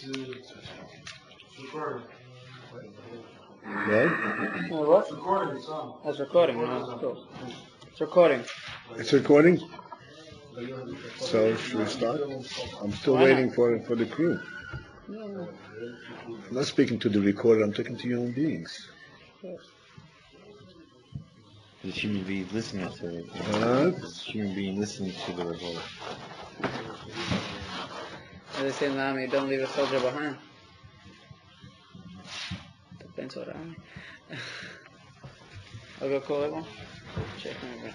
recording. What? What? Recording the song. It's recording. No, cool. It's recording. It's recording? So, should we start? I'm still waiting for the crew. No. I'm not speaking to the recorder, I'm talking to human beings. The human being listening to it. The human being listening to the revolt. As they say in the army, don't leave a soldier behind. Depends on the army. I'll go call everyone. Check me again.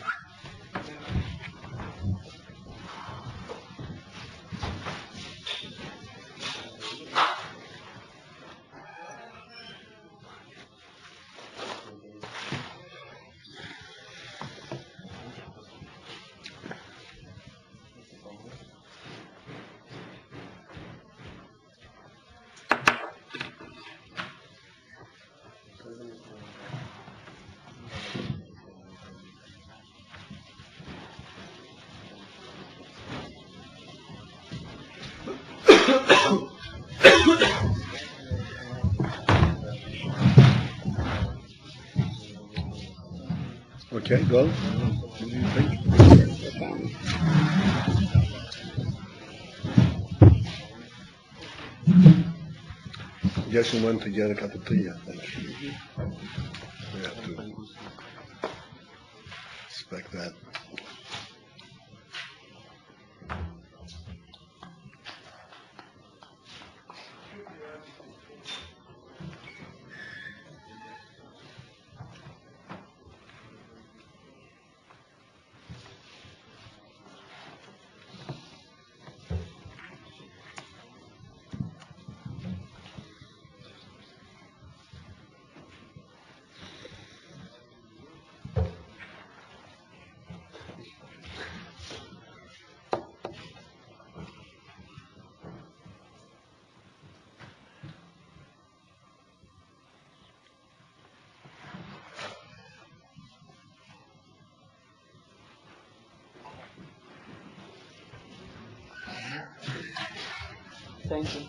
Okay, go. What do you think? Jason went to get a cup of tea, I think. We have to expect that. Thank you.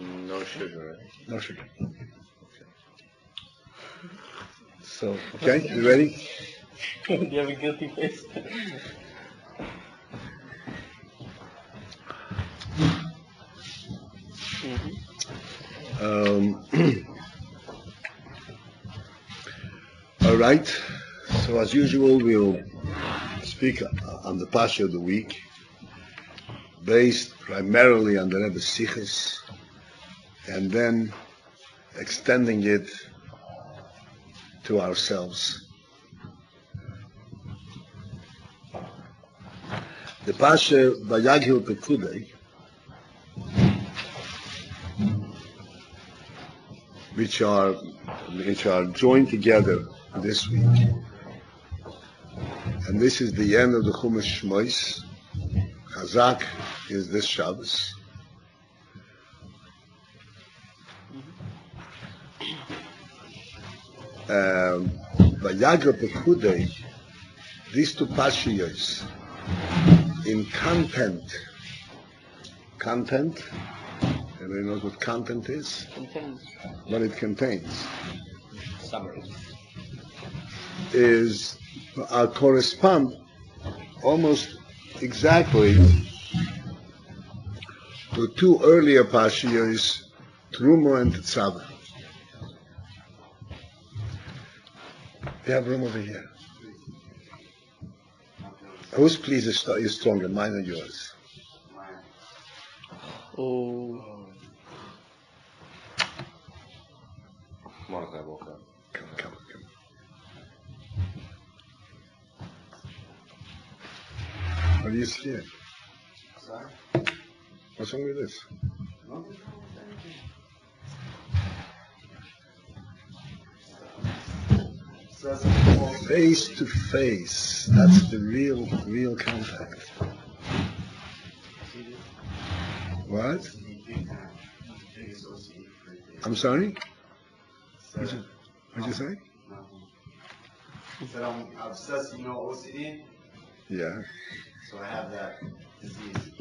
No sugar, right? No sugar. Okay. So, okay, you ready? Do you have a guilty face? All right. So as usual, we'll speak on the Pasha of the week, based primarily on the Rebbe's Sichos, and then extending it to ourselves. The Pasha Vayakhell Pekuday, which are joined together this week. And this is the end of the Chumash Shmois. Chazak is this Shabbos. Vayakhell Pekuday, these two Pashiyos, in content, everybody knows what content is? Contains. What it contains. Summary. Is correspond almost exactly to two earlier Pashiyos, Trumo and Tetzaveh. We have room over here. Whose please is stronger, mine or yours? Oh. Monica woke up. Come. Are you scared? Sorry? What's wrong with this? Face to face. That's the real contact. What? I'm sorry? What'd you say? He said I'm obsessed, OCD, Yeah. so I have that disease.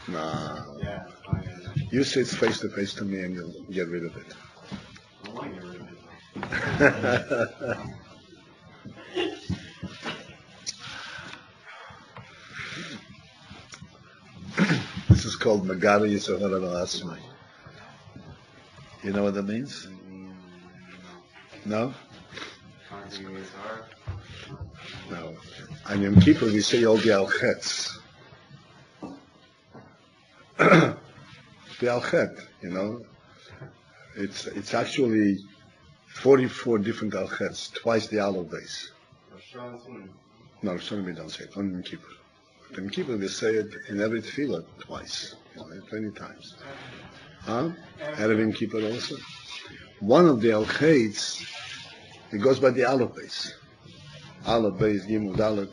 Nah. Yeah, it's funny. You sit face to face to me and you'll get rid of it. I don't want to get rid of it. This is called Magari Yisohara V'Asmai. You know what that means? No? No. On Yom Kippur we say all the Al-Chetz. The Al-Chet, it's actually 44 different Al-Chets, twice the Aleph base. No, Rosh we don't say it, on Yom Kippur. Yom Kippur we say it in every tefillah twice, 20 times. Erev Yom Kippur also. One of the Al-Chets, it goes by the Aleph base. Aleph base, Gimel Dalet.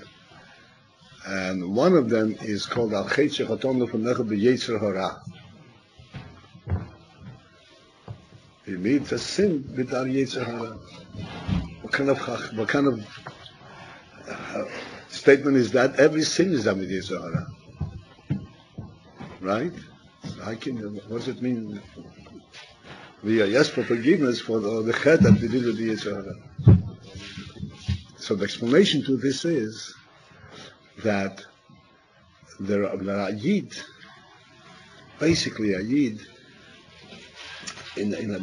And one of them is called Al-Chet Shechaton Lefanecha B'Yetzer Hara. It means a sin with our Yetzer Hara. What kind of statement is that? Every sin is done with Yetzer Hara. Right? What does it mean? We are yes for forgiveness for the chet that we did with the Yetzer Hara. So the explanation to this is that there are Yid, basically a Yid, in the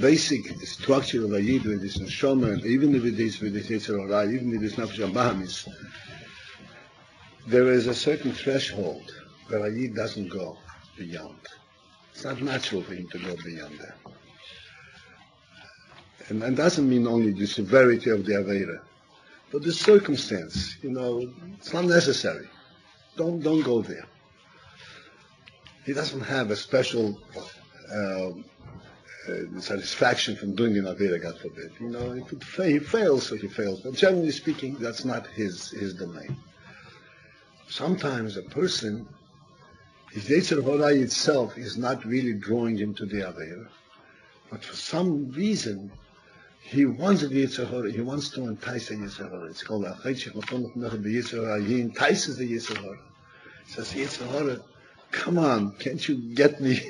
basic structure of a Yid with this neshama, and even if it is with this Yetzer Hara, even with this nafesh habahamis, there is a certain threshold where a Yid doesn't go beyond. It's not natural for him to go beyond that. And that doesn't mean only the severity of the Aveira, but the circumstance, it's not necessary. Don't go there. He doesn't have a special satisfaction from doing an Aveira, God forbid. If he fails, so he fails. But generally speaking, that's not his domain. Sometimes a person, his Yetzer Hara itself is not really drawing him to the Aveira, but for some reason, he wants the Yetzer Hara, he wants to entice the Yetzer Hara. It's called Al-Chet Shechaton Lefanecha B'Yetzer Hara. He entices the Yetzer Hara. He says, Yetzer Hara, come on, can't you get me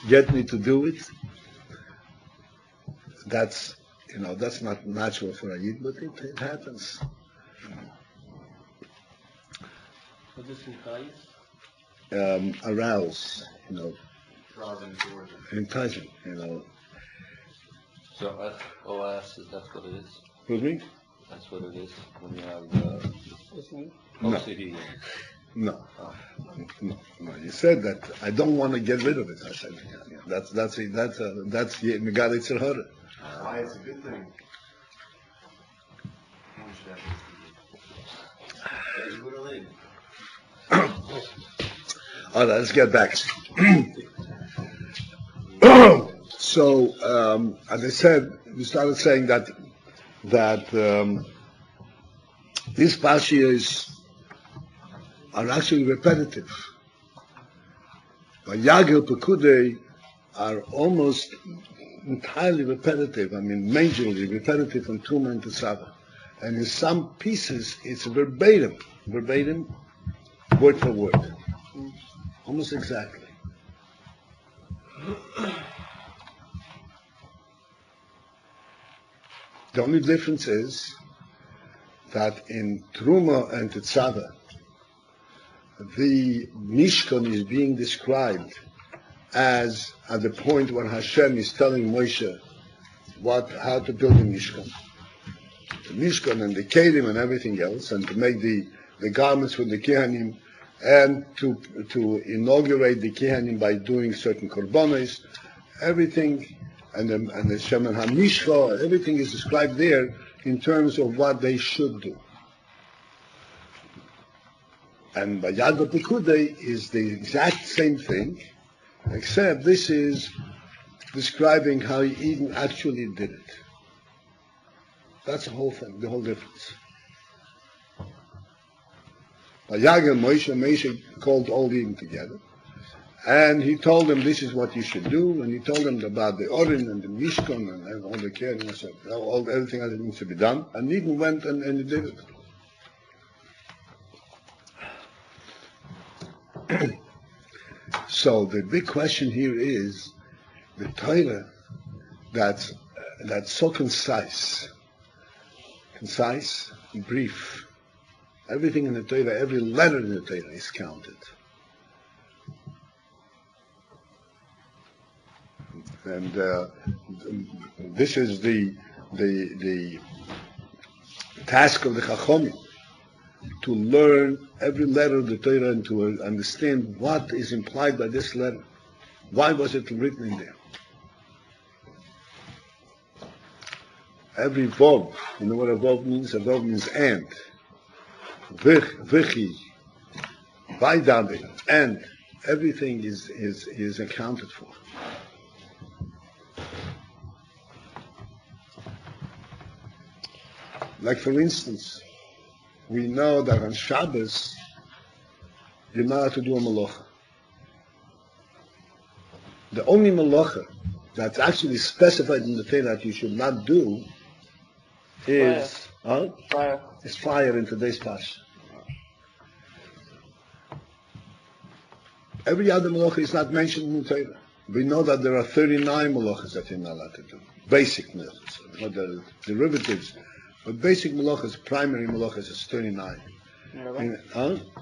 to do it? That's not natural for a Yid, but it happens. What does entice? Arouse, enticing, So OS, that's what it is? Excuse me? That's what it is when you have OCD? No. You said that I don't want to get rid of it. I said, that's Megad Yetzer Hara. Why it's a good thing. All right, let's get back. So, as I said, we started saying that these pashiyos are actually repetitive. Vayakhell, Pekuday are almost entirely repetitive. Majorly repetitive from Truma and Tetzaveh. And in some pieces, it's verbatim, word for word, almost exactly. The only difference is that in Truma and Tetzaveh, the Mishkan is being described as at the point when Hashem is telling Moshe how to build the Mishkan. The Mishkan and the Kelim and everything else, and to make the garments for the Kehanim, and to inaugurate the Kehanim by doing certain korbanos, everything, and the Shem and HaMishcha, everything is described there in terms of what they should do. And Vayakhell Pekuday is the exact same thing, except this is describing how Eden actually did it. That's the whole thing, the whole difference. Vayakhell, Moshe called all Eden together, And he told them this is what you should do, and he told them about the Orin and the Mishkan and all the care and everything that needs to be done, and even went and he did it. So the big question here is the Torah that's so concise, brief. Everything in the Torah, every letter in the Torah is counted. And this is the task of the Chachomim, to learn every letter of the Torah and to understand what is implied by this letter. Why was it written in there? Every vav, you know what a vav means? A vav means and. Vichi, vaidabe, and. Everything is accounted for. Like for instance, we know that on Shabbos, you're not allowed to do a malacha. The only malacha that's actually specified in the Torah that you should not do is fire. Is fire in today's parsha. Every other malacha is not mentioned in the Torah. We know that there are 39 malachas that you're not allowed to do. Basic malachas, not the derivatives. But basic malachas, primary malachas, is 39.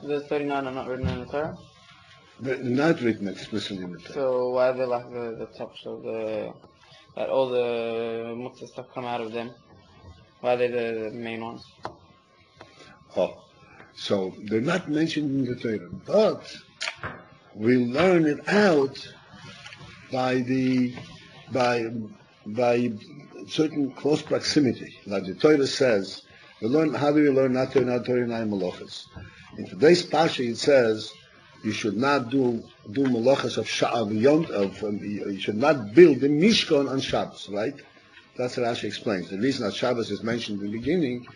Those 39 are not written in the Torah? They're not written explicitly in the Torah. So why are they like the top show, that all the muktzah stuff come out of them? Why are they the main ones? So they're not mentioned in the Torah, but we learn it out by certain close proximity. Like the Torah says, how do we learn not 39 malachas? In today's parsha it says you should not do malachas of you should not build the Mishkan on Shabbos, right? That's what Rashi explains. The reason that Shabbos is mentioned in the beginning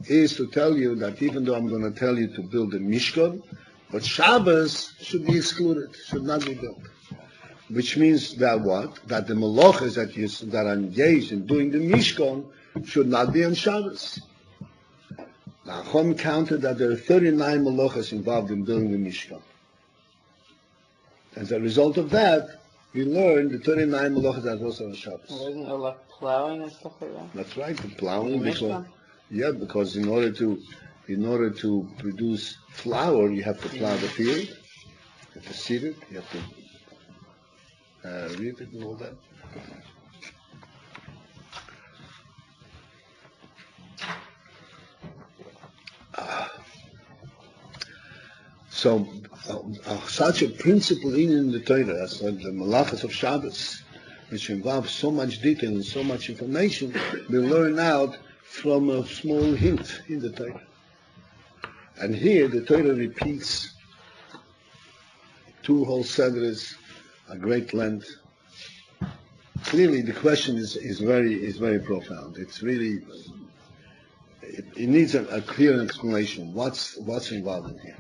is to tell you that even though I'm going to tell you to build the Mishkan, but Shabbos should be excluded, should not be built. Which means that what? That the malachas that are engaged in doing the Mishkan should not be on Shabbos. Now, Chum counted that there are 39 malachas involved in building the Mishkan. As a result of that, we learned the 39 malachas are also on Shabbos. Well, isn't there like plowing and stuff like that? That's right, the plowing. Because in order to produce flour, you have to plow the field, you have to seed it, you have to reap it and all that. So, such a principle in the Torah as the malachas of Shabbos, which involves so much detail and so much information, we learn out from a small hint in the Torah. And here the Torah repeats 2 whole seders, a great length. Clearly the question is very profound. It's really, it needs a clear explanation. What's involved in here?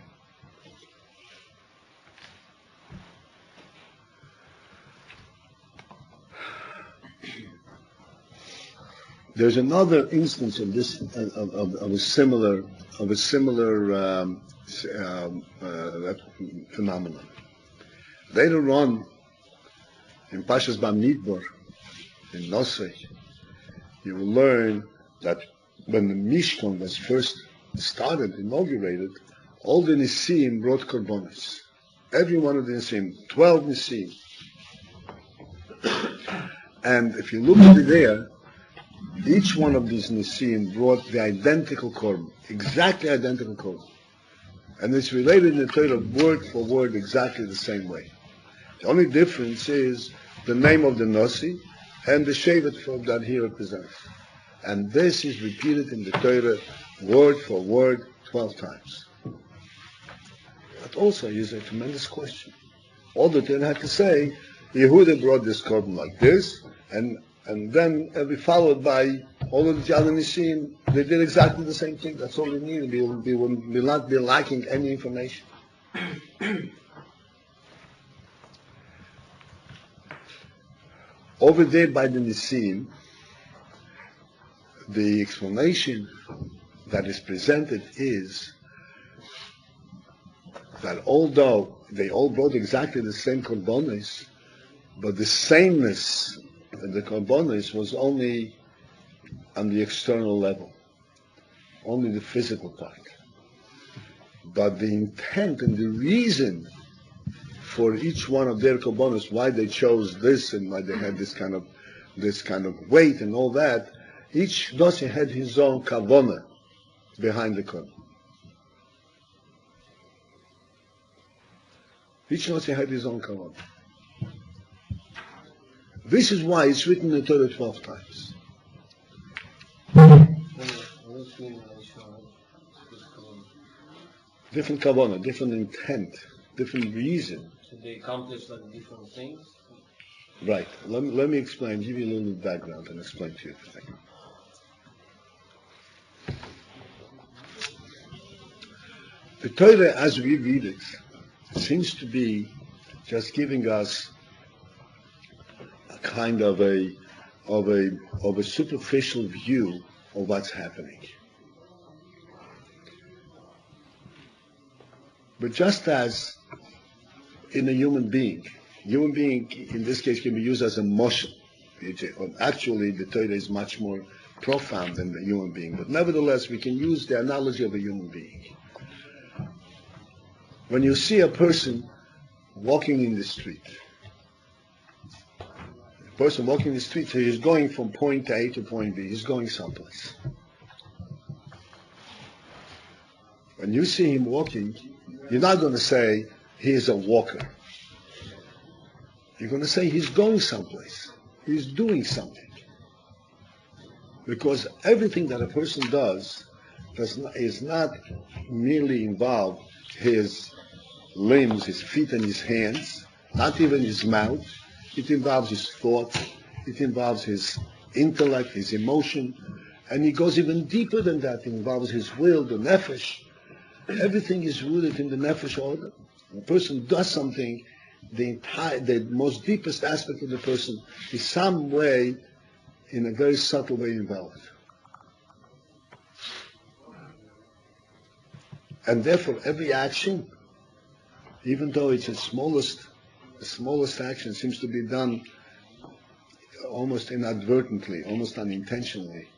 There's another instance of this of a similar phenomenon. Later on, in Pashas Bamidbar, in Nosei, you will learn that when the Mishkan was first inaugurated, all the Nisim brought korbanos. Every one of the Nisim, 12 Nisim. And if you look at it there, each one of these Nisim brought the identical korban, exactly identical korban. And it's related in the Torah word for word exactly the same way. The only difference is the name of the Nasi and the Shevet that he represents. And this is repeated in the Torah word for word 12 times. That also is a tremendous question. All the Torah had to say, Yehuda brought this korban like this, and then be followed by all of the other Nisim. They did exactly the same thing. That's all we needed. We will not be lacking any information. Over there by the Nisim, the explanation that is presented is that although they all brought exactly the same korbanos, but the sameness of the korbanos was only on the external level, only the physical part. But the intent and the reason for each one of their korbanos, why they chose this and why they had this kind of weight and all that, each dosi had his own kavanah behind the korban. Each dosi had his own kavanah. This is why it's written in the Torah 12 times. Different kavanah, different intent, different reason. So they accomplish like different things? Right. Let me explain, give you a little background and explain to you the thing. The Torah, as we read it, seems to be just giving us a kind of a superficial view of what's happening. But just as in a human being in this case can be used as a motion. Actually, the Torah is much more profound than the human being, but nevertheless, we can use the analogy of a human being. When you see a person walking in the street, he is going from point A to point B, he's going someplace. When you see him walking, you're not going to say he is a walker. You're going to say he's going someplace. He's doing something. Because everything that a person does is not merely involve his limbs, his feet and his hands, not even his mouth. It involves his thought. It involves his intellect, his emotion. And it goes even deeper than that. It involves his will, the nefesh. Everything is rooted in the nefesh order. When a person does something, the most deepest aspect of the person is some way, in a very subtle way, involved. And therefore, every action, even though it's the smallest action seems to be done almost inadvertently, almost unintentionally,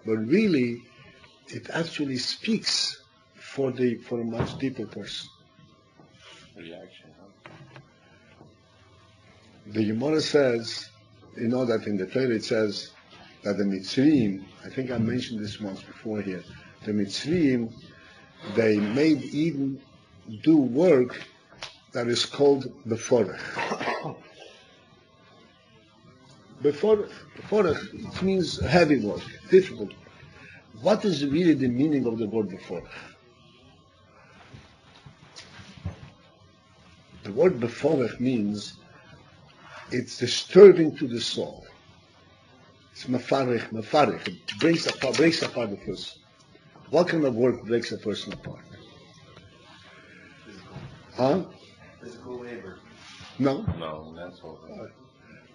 but really, it actually speaks for a much deeper person. Reaction. The Gemara says, you know that in the Torah it says that the Mitzrayim, I think I mentioned this once before here, the Mitzrayim, they made Eden do work that is called beforech. Beforech, it means heavy work, difficult. What is really the meaning of the word beforech? The word beforech means it's disturbing to the soul. It's mefarech. It breaks apart the person. What kind of work breaks a person apart? Huh? Physical labor. No. No, mental.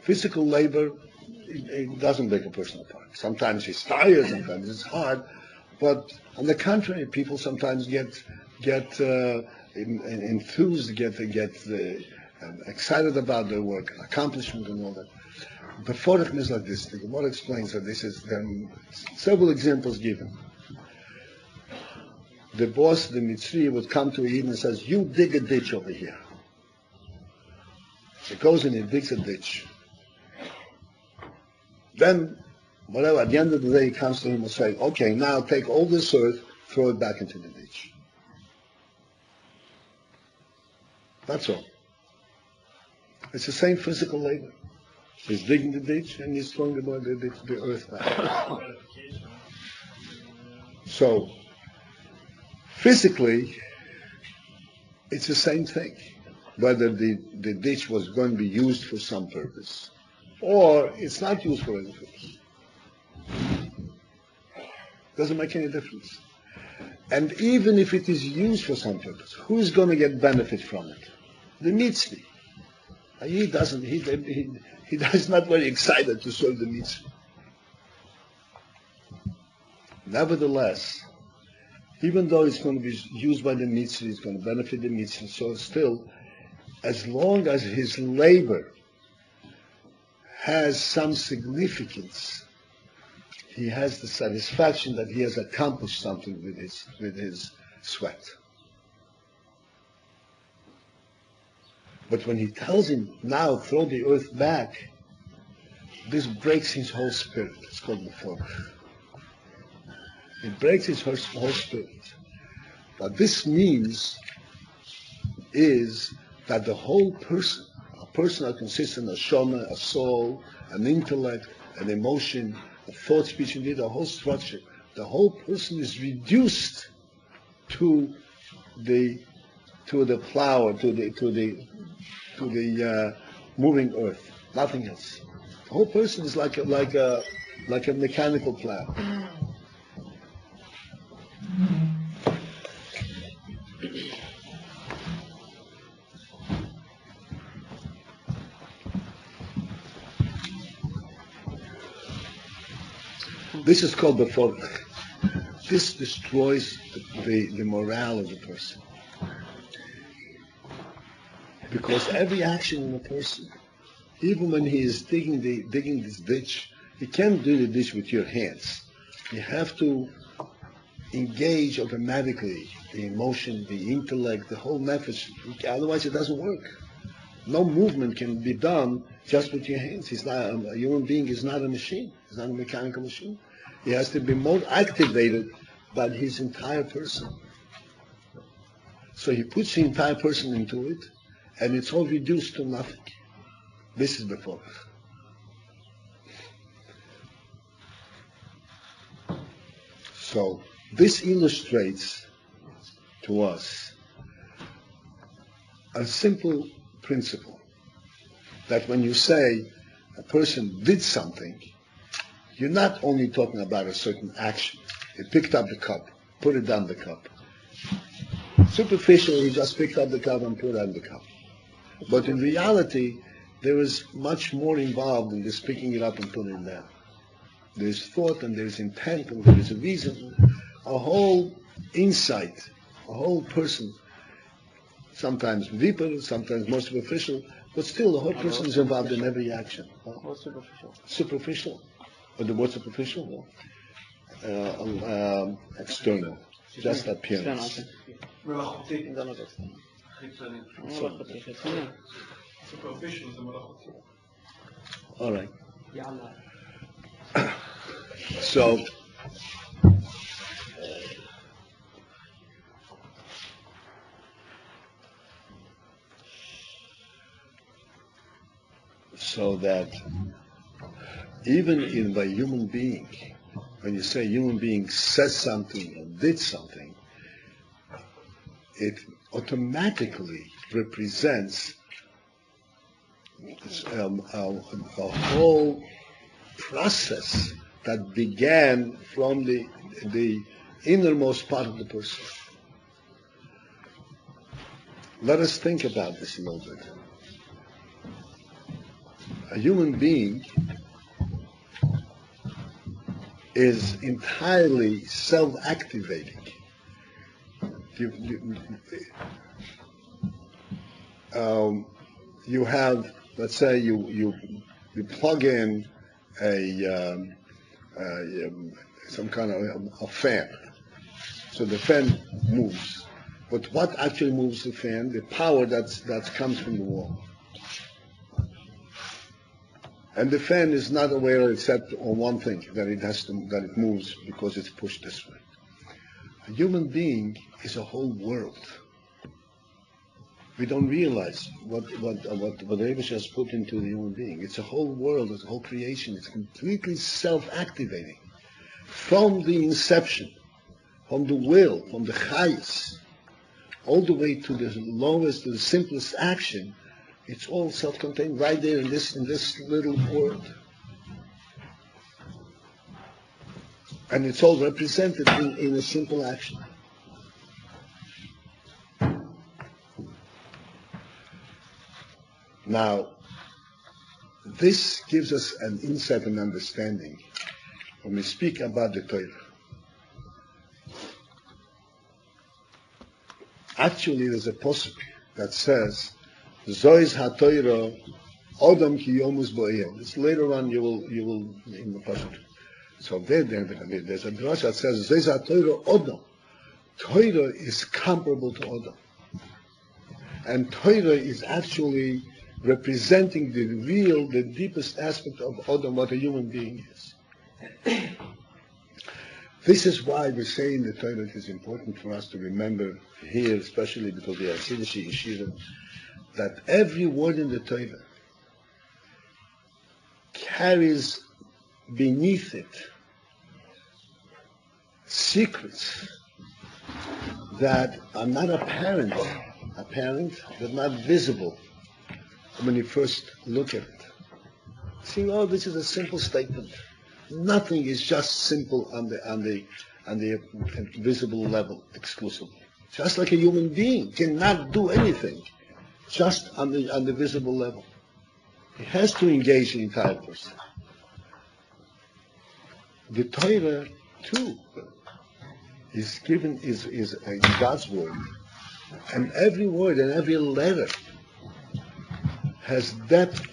Physical labor, it doesn't break a person apart. Sometimes he's tired, sometimes it's hard, but on the contrary, people sometimes get enthused, get excited about their work, accomplishment and all that. Beforech is like this. The Gemara explains that there are several examples given. The boss, the Mitzri, would come to Eden and says, "You dig a ditch over here." He goes and he digs a ditch. Then, whatever, at the end of the day, he comes to him and says, "Okay, now take all this earth, throw it back into the ditch." That's all. It's the same physical labor. He's digging the ditch and he's throwing the earth back. So, physically, it's the same thing. Whether the ditch was going to be used for some purpose or it's not used for any purpose. Doesn't make any difference. And even if it is used for some purpose, who's going to get benefit from it? The Mitzri. He doesn't. He's not very excited to serve the mitzvah. Nevertheless, even though it's going to be used by the mitzvah, it's going to benefit the mitzvah. So still, as long as his labor has some significance, he has the satisfaction that he has accomplished something with his sweat. But when he tells him, now throw the earth back, this breaks his whole spirit. It's called Meforach. It breaks his whole spirit. What this means is that the whole person, a person that consists of a neshama, a soul, an intellect, an emotion, a thought, speech, and deed, a whole structure, the whole person is reduced to the plow, to the moving earth. Nothing else. The whole person is like a mechanical plow. This is called the Meforach. This destroys the morale of the person. Because every action in a person, even when he is digging this ditch, you can't do the ditch with your hands. You have to engage automatically the emotion, the intellect, the whole nefesh. Otherwise, it doesn't work. No movement can be done just with your hands. A human being is not a machine. It's not a mechanical machine. He has to be more activated by his entire person. So he puts the entire person into it, and it's all reduced to nothing. This is the focus. So this illustrates to us a simple principle that when you say a person did something, you're not only talking about a certain action. He picked up the cup, put it down the cup. Superficially, he just picked up the cup and put it on the cup. But in reality, there is much more involved in this picking it up and putting it down. There's thought and there's intent and there is a reason, a whole insight, a whole person, sometimes deeper, sometimes more superficial, but still the whole person is involved in every action. What's superficial? Superficial. But the word superficial? External. Just appearance. All right. So that even in the human being, when you say human being says something or did something, it automatically represents a whole process that began from the innermost part of the person. Let us think about this a little bit. A human being is entirely self-activating. You have, let's say, you plug in some kind of a fan, so the fan moves. But what actually moves the fan? The power that comes from the wall. And the fan is not aware except on one thing, that it moves because it's pushed this way. A human being is a whole world. We don't realize what the Rebbe has put into the human being. It's a whole world, it's a whole creation. It's completely self-activating. From the inception, from the will, from the chayas, all the way to the lowest, to the simplest action, it's all self-contained right there in this little world. And it's all represented in a simple action. Now, this gives us an insight and understanding when we speak about the Torah. Actually, there's a pasuk that says, "Zois haTorah Adam ki yomus bo'eyel." It's later on. You will in the pasuk. So there's a drasha that says, "Zois haTorah Adam." Torah is comparable to Adam, and Torah is actually representing the deepest aspect of Adam, what a human being is. This is why we say in the Torah it is important for us to remember here, especially because we are Siddish Yeshiva, that every word in the Torah carries beneath it secrets that are not apparent, but not visible when you first look at it. See, oh, this is a simple statement. Nothing is just simple on the visible level exclusively. Just like a human being cannot do anything just on the visible level. He has to engage the entire person. The Torah too is God's word, and every word and every letter has depth,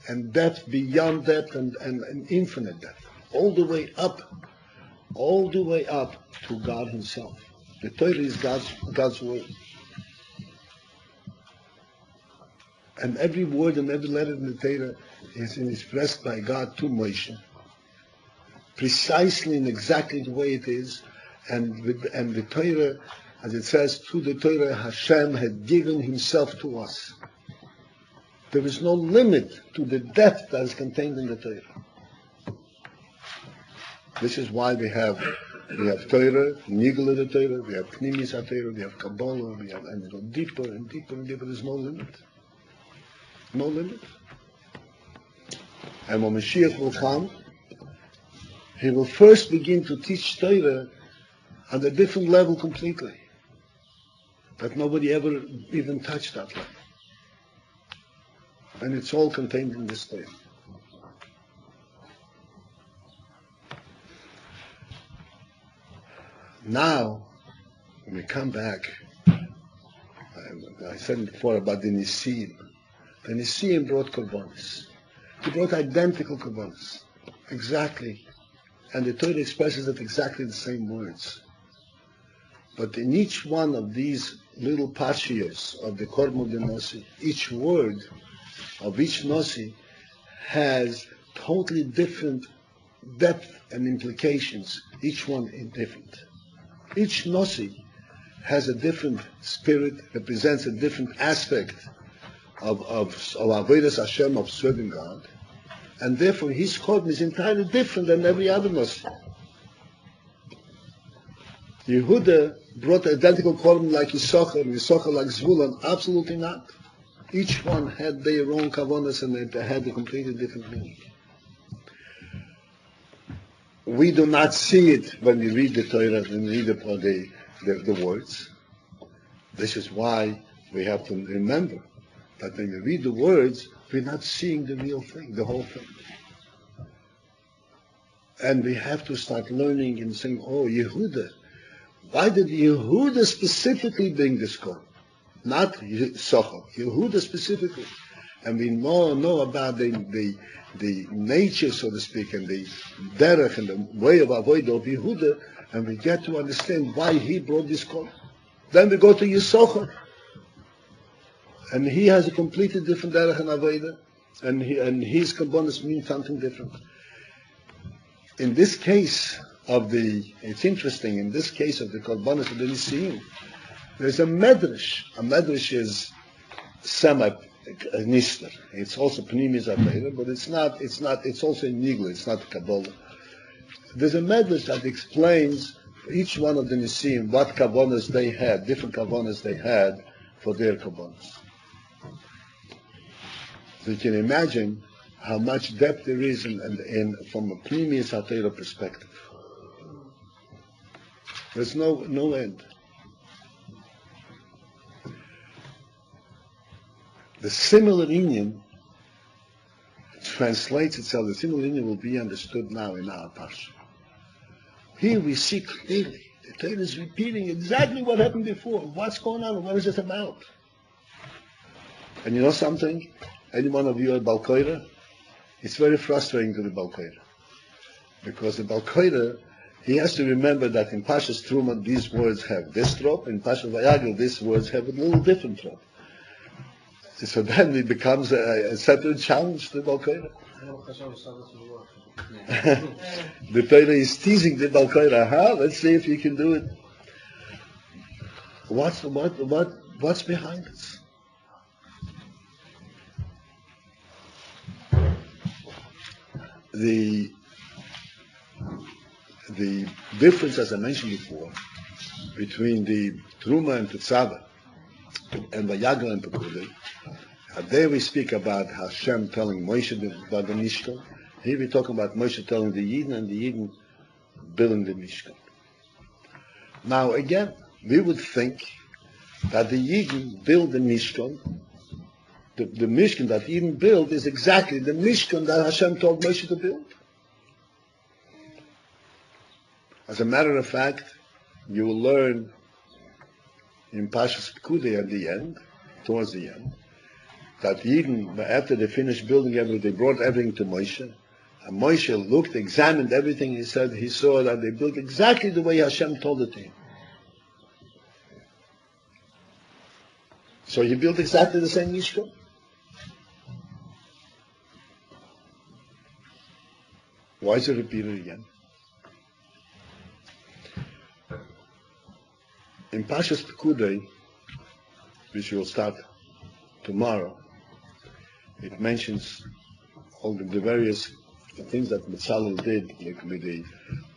and depth beyond depth, and infinite depth, all the way up to God Himself. The Torah is God's word, and every word and every letter in the Torah is expressed by God to Moshe, precisely and exactly the way it is, and the Torah, as it says, through the Torah Hashem had given Himself to us. There is no limit to the depth that is contained in the Torah. This is why we have Torah, Nigla the Torah, we have Pnimis HaTorah, we have Kabbalah, and we go deeper and deeper and deeper. There's no limit. No limit. And when Mashiach will come, He will first begin to teach Torah on a different level completely, that nobody ever even touched that level. And it's all contained in this Torah. Now, when we come back, I said before about the Nisim. The Nisim brought korbanos. He brought identical korbanos, exactly. And the Torah expresses it exactly the same words. But in each one of these little parshiyos of the Korban de Nosi, each word of each Nosi has totally different depth and implications, each one is different. Each Nosi has a different spirit, represents a different aspect of Avodas Hashem, of serving God, and therefore his Korban is entirely different than every other Nosi. Yehuda brought identical Korban like Yisachar, and Yisachar like Zvulun. Absolutely not. Each one had their own kavanas, and they had a completely different meaning. We do not see it when we read the Torah, when we read the words. This is why we have to remember that when we read the words, we're not seeing the real thing, the whole thing. And we have to start learning and saying, oh, Yehuda, why did Yehuda specifically bring this Korban? Not Yisachar, Yehuda specifically. And we know about the nature, so to speak, and the derech and the way of avodah of Yehuda, and we get to understand why he brought this Korban. Then we go to Yisachar, and he has a completely different derech and avodah, and his korbanos mean something different. In this case it's interesting, in this case of the korbanos of the Nisim, there's a medrash. A medrash is semi-nister. It's also pnimis HaTorah, but it's also in Nigla, it's not Kabbalah. There's a medrash that explains for each one of the Nisim what kavanas they had, different kavanas they had for their kavanas. So you can imagine how much depth there is in from a pnimis HaTorah perspective. There's no end. The similar Inyan translates itself, the similar Inyan will be understood now in our Parsha. Here we see clearly, the Torah is repeating exactly what happened before. What's going on? What is it about? And you know something? Any one of you at Balkoira? It's very frustrating to the Balkoira. Because the Balkoira, he has to remember that in Pashas Truma these words have this drop, in Pashas Vayakhell these words have a little different drop. So then it becomes a separate challenge to the Balkoira. The Torah is teasing the Balkoira. Let's see if you can do it. What's behind this? The difference, as I mentioned before, between the Truma and Tetzaveh and Vayakhell and Pekuday, there we speak about Hashem telling Moshe about the Mishkan. Here we talk about Moshe telling the Yidden and the Yidden building the Mishkan. Now again, we would think that the Yidden build the Mishkan. The Mishkan that Yidden build is exactly the Mishkan that Hashem told Moshe to build. As a matter of fact, you will learn in Pashas Pekuday at the end, towards the end, that Yidden, after they finished building everything, they brought everything to Moshe. And Moshe looked, examined everything, he said, he saw that they built exactly the way Hashem told it to him. So he built exactly the same Mishkan. Why is it repeated again? In Pashas Pekuday, which we will start tomorrow, it mentions all the various things that Bezalel did, like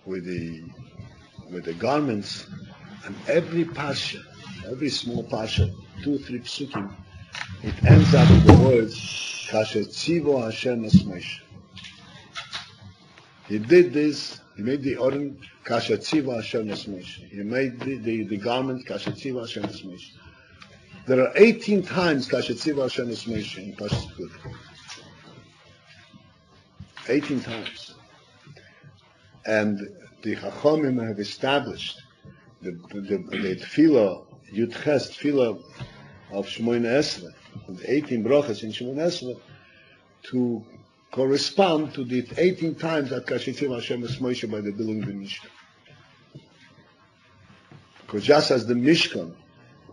with the garments, and every Pasha, every small Pasha, 2 or 3 psukim, it ends up with the words Kasher Tzivo Hashem es Moshe. He did this. He made the Orim Kasher Tzivo Hashem es Moshe. He made the garment Kasher Tzivo Hashem es Moshe. There are 18 times Kasher Tzivo Hashem es Moshe in Pashas Pekuday. 18 times. And the Chachamim have established the Tefillah, Yud Ches, Tefillah of Shmoyne Esrei, the 18 brachas in Shmoyne Esrei, to correspond to the 18 times that Kasher Tzivo Hashem es Moshe by the building of the Mishkan. Because just as the Mishkan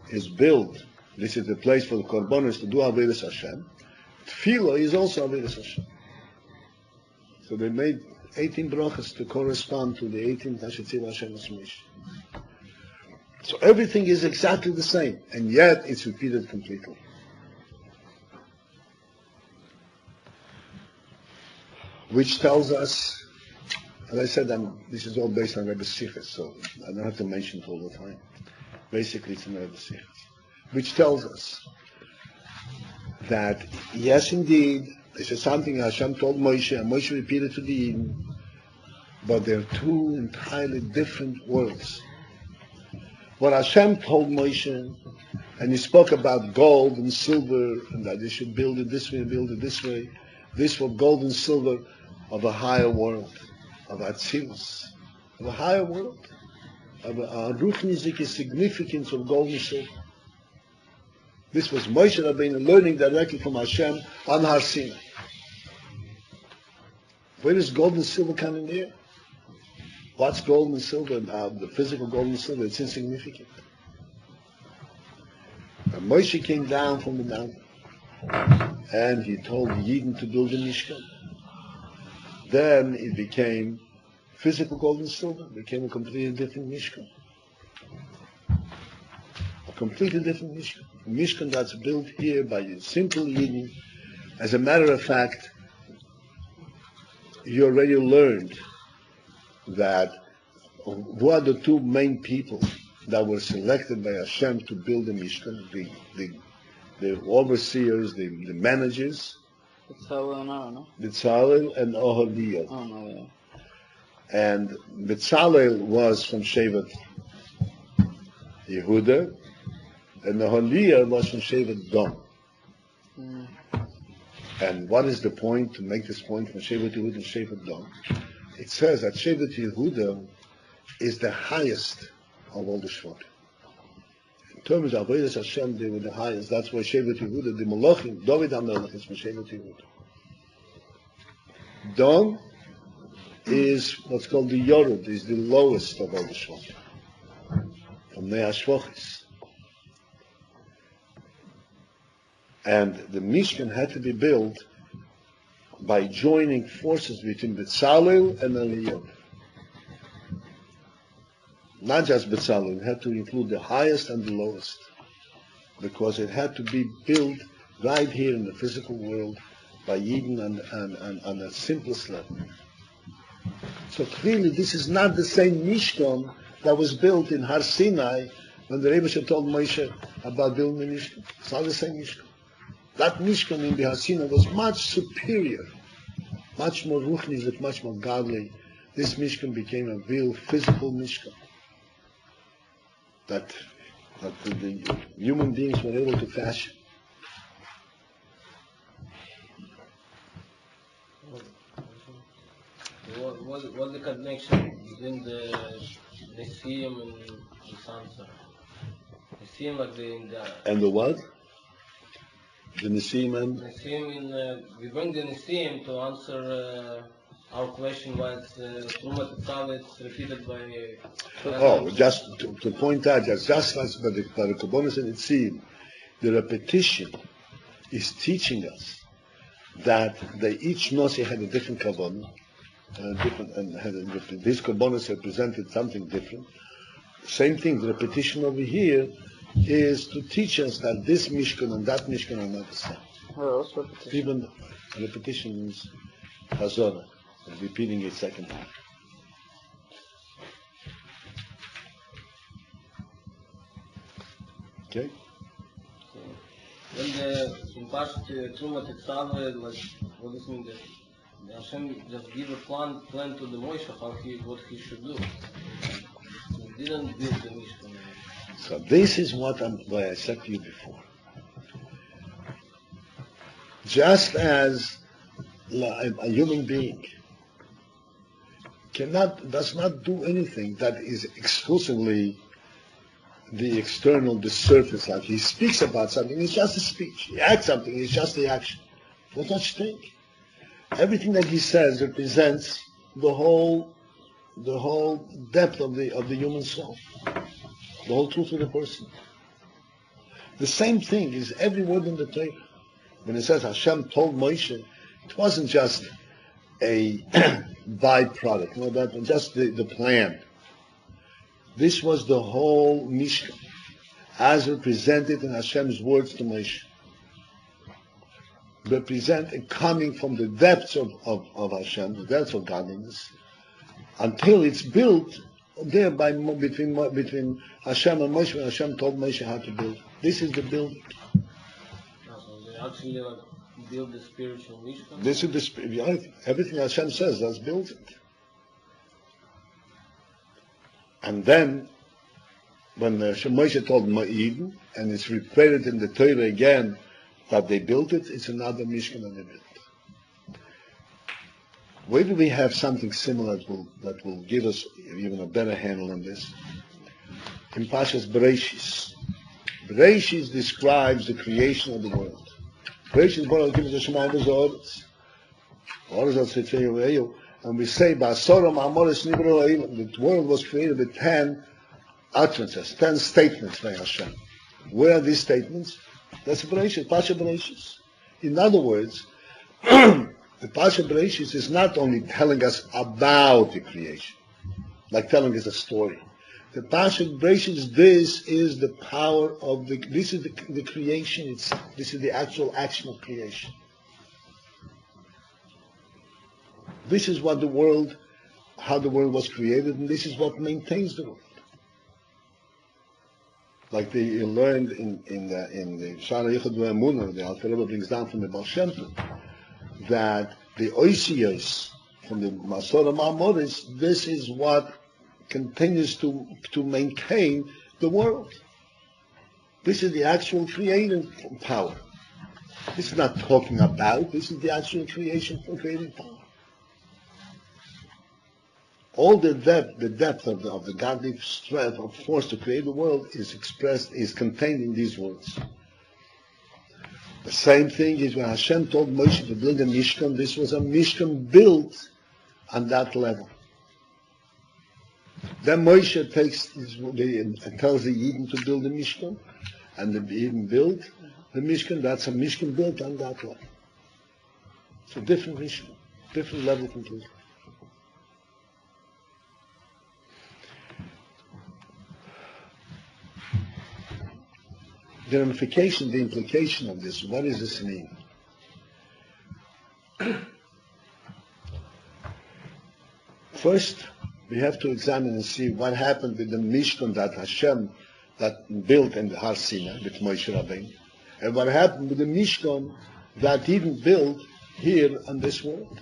is built, this is the place for the Korbanos to do Avodas Hashem, Tefillah is also Avodas Hashem. So they made 18 brachas to correspond to the 18 Kasher Tzivo Hashem es Moshe. So everything is exactly the same, and yet it's repeated completely. Which tells us, as I said, this is all based on Rebbe Sichos, so I don't have to mention it all the time. Basically, it's in Rebbe Sichos. Which tells us that, yes, indeed, this is something Hashem told Moshe, and Moshe repeated to the Yidden, but they're 2 entirely different words. What Hashem told Moshe, and he spoke about gold and silver, and that they should build it this way, build it this way. This was gold and silver of a higher world, of Atzilus, of a higher world, of a Ruchnizik significance of gold and silver. This was Moshe Rabbeinu learning directly from Hashem on Har Sinai. Where does gold and silver come in there? What's gold and silver? The physical gold and silver, it's insignificant. And Moshe came down from the mountain, and he told the Yidden to build a Mishkan. Then it became physical gold and silver. It became a completely different Mishkan. A completely different Mishkan. A Mishkan that's built here by a simple Yidden. As a matter of fact, you already learned that who are the 2 main people that were selected by Hashem to build the Mishkan, the overseers, the managers. Bezalel and Oholiab. Oh, no, yeah. And Bezalel was from Shevet Yehuda, and Oholiab was from Shevet Dom. And what is the point to make this point from Shevet Yehuda and Shevet Dan? It says that Shevet Yehuda is the highest of all the Shvatim. In terms of Avodas Hashem, they were the highest. That's why Shevet Yehuda, the Malachim, David HaMelech is from Shevet Yehuda. Dan is what's called the Yored, is the lowest of all the Shvatim. From Nea Shvachis. And the Mishkan had to be built by joining forces between Betzalel and Eliyahu. Not just Betzalel, it had to include the highest and the lowest, because it had to be built right here in the physical world by Yidden on the simplest level. So clearly this is not the same Mishkan that was built in Har Sinai when the Rebbe told Moshe about building the Mishkan. It's not the same Mishkan. That Mishkan in the Har Sinai was much superior, much more ruchnizik, much more godly. This Mishkan became a real physical Mishkan that the human beings were able to fashion. What's the connection between the Nisim and the Sansa? Nisim like And the what? The Nisim and? Nisim we bring the Nisim to answer our question why it's Trumat Tzal, it's repeated by... just to point out, just as by the Kabbalah and Nisim, the repetition is teaching us that each Nasi had a different Kabbalah, this Kabbalah represented something different. Same thing, the repetition over here is to teach us that this Mishkan and that Mishkan are not the same. What's repetition? Even repetition is Hazorah, repeating it second time. Okay? When in Pashut Trumat Tzal, what does it mean? The Hashem just give a plan to the Moshe what he should do. He didn't build the Mishkan. So this is what I said to you before. Just as a human being does not do anything that is exclusively the external, the surface. Like he speaks about something, it's just a speech. He acts something, it's just the action. No such thing. Everything that he says represents the whole depth of the human soul, the whole truth of the person. The same thing is every word in the Torah. When it says Hashem told Moshe, it wasn't just a byproduct, that was just the plan. This was the whole Mishkan, as represented in Hashem's words to Moshe. Represent coming from the depths of Hashem, the depths of godliness, until it's built there between Hashem and Moshe, when Hashem told Moshe how to build. This is the building. So they actually build the spiritual Mishkan? This is everything Hashem says, that's built it. And then, when Moshe told Eden, and it's repeated in the Torah again, that they built it, it's another Mishkan that they built. Where do we have something similar that will give us even a better handle on this? In Pashas Bereshis. Bereshis describes the creation of the world. Bereshis gives us the Shema, and we say, the world was created with 10 utterances, 10 statements by Hashem. Where are these statements? That's Bereshis, Pasha Bereshis. In other words, the Pasha Bereshis is not only telling us about the creation, like telling us a story. The Pasha Bereshis, this is the power of this is the creation itself. This is the actual action of creation. This is what how the world was created, and this is what maintains the world. Like they learned in the Shara Yichud Ve'emunah, the Alter Rebbe brings down from the Baal Shem Tov, that the Oisiyos from the Masorah Ma'amoris, this is what continues to maintain the world. This is the actual creative power. This is not talking about, this is the actual creation for creating power. All the depth of the godly strength of force to create the world is contained in these words. The same thing is when Hashem told Moshe to build a Mishkan, this was a Mishkan built on that level. Then Moshe tells the Yidden to build a Mishkan, and the Yidden build the Mishkan. That's a Mishkan built on that level. It's a different Mishkan, different level completely. The ramification, the implication of this, what does this mean? First, we have to examine and see what happened with the Mishkan that Hashem that built in the Har Sinai with Moshe Rabbeinu, and what happened with the Mishkan that he didn't build here on this world.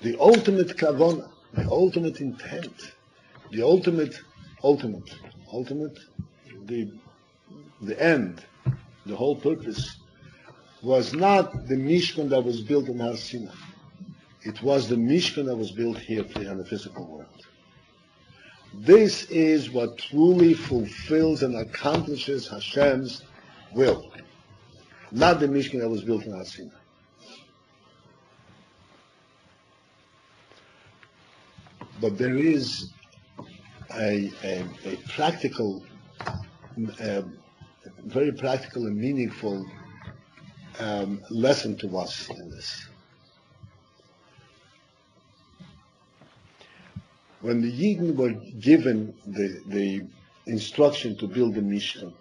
The ultimate kavanah, the ultimate intent, the ultimate, the end, the whole purpose was not the Mishkan that was built in Har Sinai. It was the Mishkan that was built here in the physical world. This is what truly fulfills and accomplishes Hashem's will, not the Mishkan that was built in Har Sinai. But there is a practical, very practical and meaningful lesson to us in this. When the Yidden were given the instruction to build the Mishkan,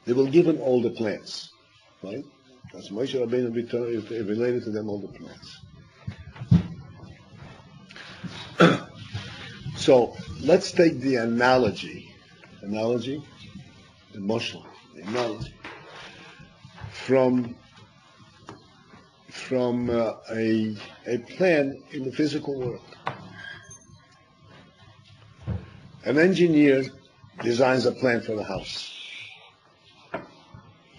they were given all the plans, right? As Moshe Rabbeinu related to them all the plans. So let's take the analogy, the analogy, from a plan in the physical world. An engineer designs a plan for the house.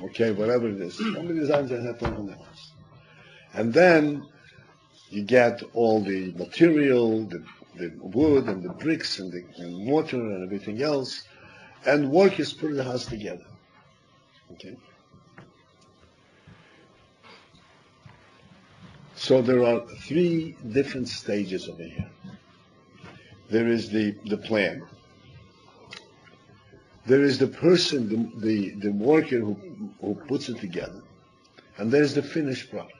Okay, whatever it is. Somebody designs a plan for the house. And then you get all the material, the wood and the bricks and the mortar and everything else, and workers put the house together. Okay? So there are three different stages over here. There is the plan. There is the person, the worker who puts it together. And there's the finished product.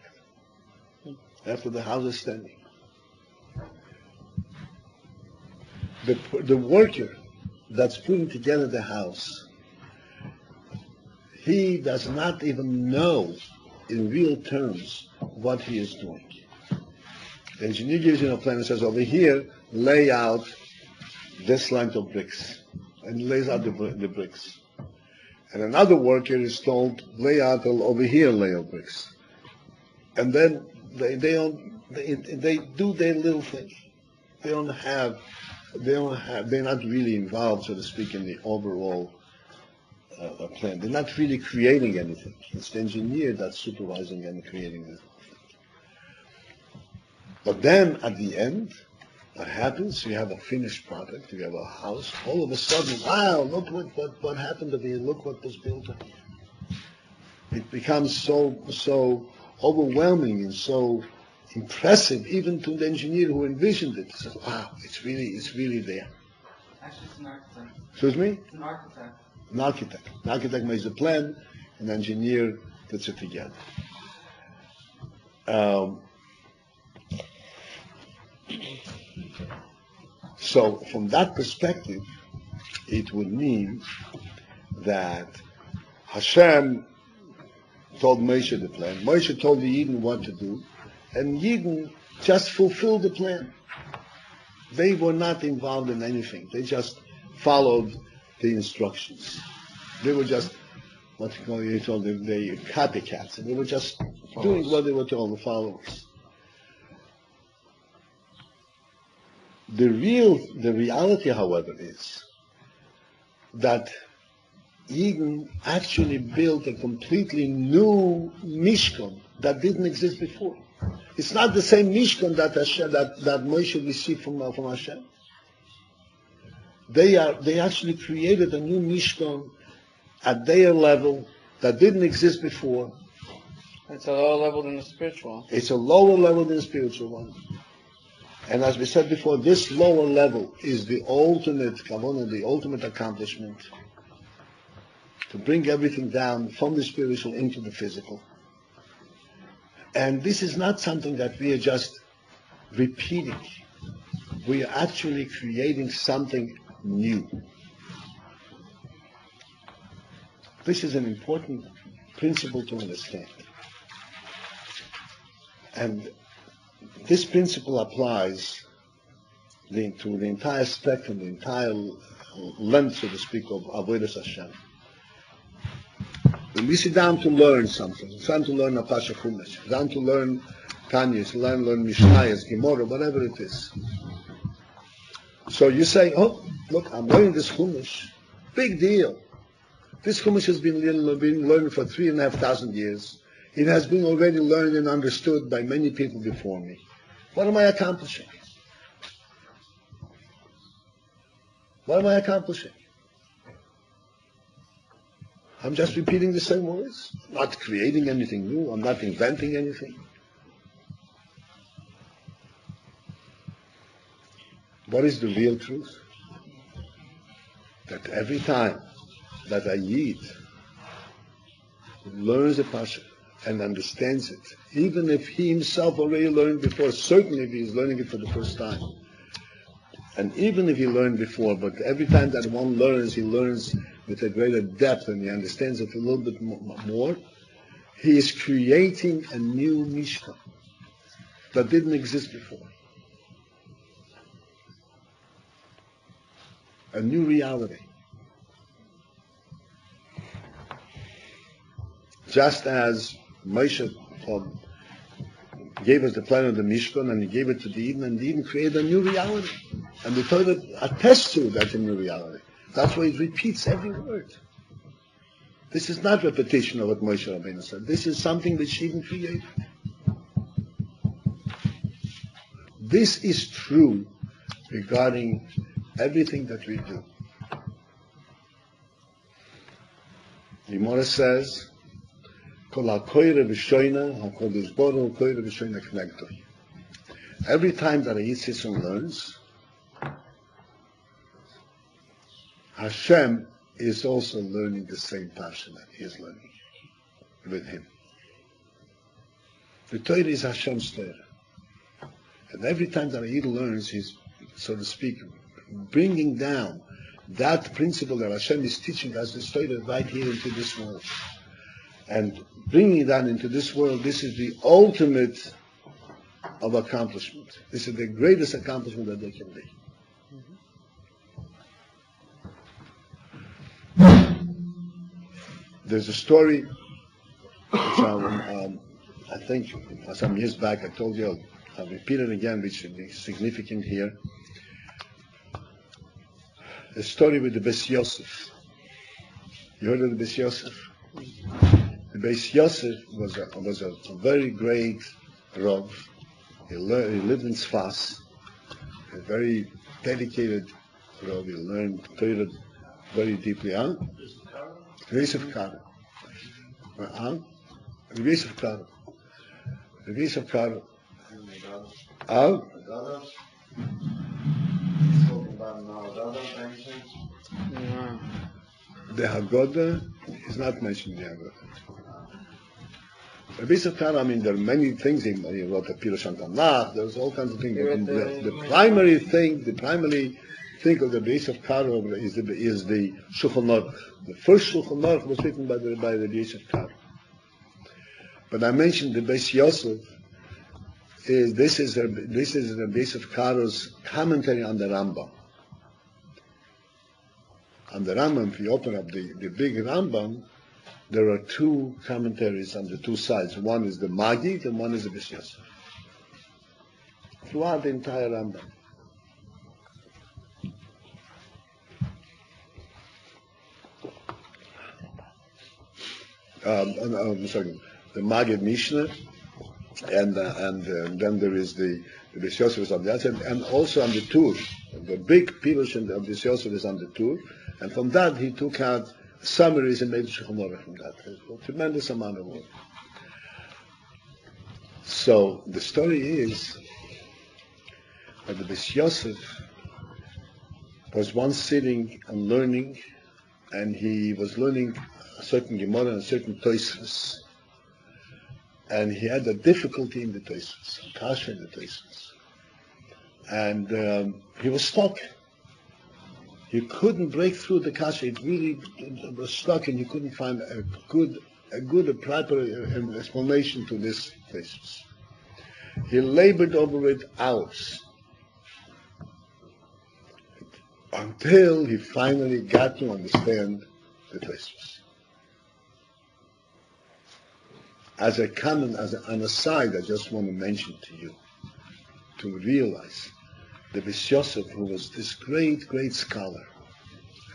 After the house is standing. The worker that's putting together the house, he does not even know in real terms what he is doing. The engineer gives you a plan and says, over here, lay out this length of bricks. And lays out the bricks. And another worker is told, lay out over here, lay out bricks. And then they do their little thing. They're not really involved, so to speak, in the overall plan. They're not really creating anything. It's the engineer that's supervising and creating the whole thing. But then at the end, what happens? You have a finished product, you have a house. All of a sudden, wow, look what happened to me, look what was built up here. It becomes so overwhelming and so impressive, even to the engineer who envisioned it. He says, wow, it's really there. Actually, it's an architect. Excuse me? It's an architect. An architect. An architect makes the plan, an engineer puts it together. So from that perspective, it would mean that Hashem told Moshe the plan. Moshe told the Yidden what to do, and Yidden just fulfilled the plan. They were not involved in anything. They just followed the instructions. They were just what you told them, the copycats, and they were just doing what they were told, the followers. The reality, however, is that Eden actually built a completely new Mishkan that didn't exist before. It's not the same Mishkan that Moshe received from Hashem. They actually created a new Mishkan at their level that didn't exist before. It's a lower level than the spiritual. It's a lower level than the spiritual one. And as we said before, this lower level is the ultimate kavanah, the ultimate accomplishment, to bring everything down from the spiritual into the physical. And this is not something that we are just repeating. We are actually creating something new. This is an important principle to understand. And this principle applies to the entire spectrum, the entire length, so to speak, of Avodas Hashem. When we sit down to learn something, it's time to learn a Pasha Chumash, it's time to learn Tanya, learn Mishnayos, Gemara, whatever it is. So you say, oh, look, I'm learning this Chumash. Big deal. This Chumash has been learned for 3,500 years. It has been already learned and understood by many people before me. What am I accomplishing? What am I accomplishing? I'm just repeating the same words, not creating anything new. I'm not inventing anything. What is the real truth? That every time that a Yid learns a Pasha and understands it, even if he himself already learned before, certainly if he is learning it for the first time, and even if he learned before, but every time that one learns, he learns with a greater depth and he understands it a little bit more, he is creating a new Mishkan that didn't exist before. A new reality. Just as Moshe gave us the plan of the Mishkan and he gave it to the Eden, and the Eden created a new reality. And the Torah attests to that a new reality. That's why it repeats every word. This is not repetition of what Moshe Rabbeinu said. This is something that Eden created. This is true regarding everything that we do. The Gemara says, every time that a Yid sits and learns, Hashem is also learning the same passion that he is learning with him. The Torah is Hashem's Torah. And every time that a Yid learns, he's, so to speak, bringing down that principle that Hashem is teaching us, this Torah, right here into this world. And bringing it down into this world, this is the ultimate of accomplishment. This is the greatest accomplishment that there can be. There's a story, which I think some years back I told you, I'll repeat it again, which is significant here. A story with the Beis Yosef. You heard of the Beis Yosef? The Beis Yosef was a very great Rav. He lived in Sfas, a very dedicated Rav. He learned Torah very deeply. Yosef Karo. Yosef Karo. Yosef Karo. The Haggadah is not mentioned in the Haggadah. Rabbi Karo, I mean, there are many things. He wrote the Pirush Tanakh. There's all kinds of things. The primary thing of the Rabbi Karo is the Shulchan Aruch. The first Shulchan Aruch was written by Rabbi Karo. But I mentioned the Beis Yosef. This is Rabbi Karo's commentary on the Rambam. On the Rambam, if you open up the big Rambam, there are two commentaries on the two sides. One is the Magid and one is the Beis Yosef. Throughout the entire Rambam. the Maggid Mishnah, and then there is the Beis Yosef on the other side, and also on the Tur. The big Pirush of Beis Yosef is on the Tur, and from that he took out summaries and made Shulchan Aruch from that. A tremendous amount of work. So the story is that the Beis Yosef was once sitting and learning, and he was learning a certain Gemara and a certain Tosfos, and he had a difficulty in the Tosfos, a kasha in the Tosfos, and he was stuck. He couldn't break through the kasha. It really was stuck, and he couldn't find a proper explanation to this Tosfos. He labored over it hours, until he finally got to understand the Tosfos. As an aside, I just want to mention to you, to realize, the Beis Yosef, who was this great, great scholar,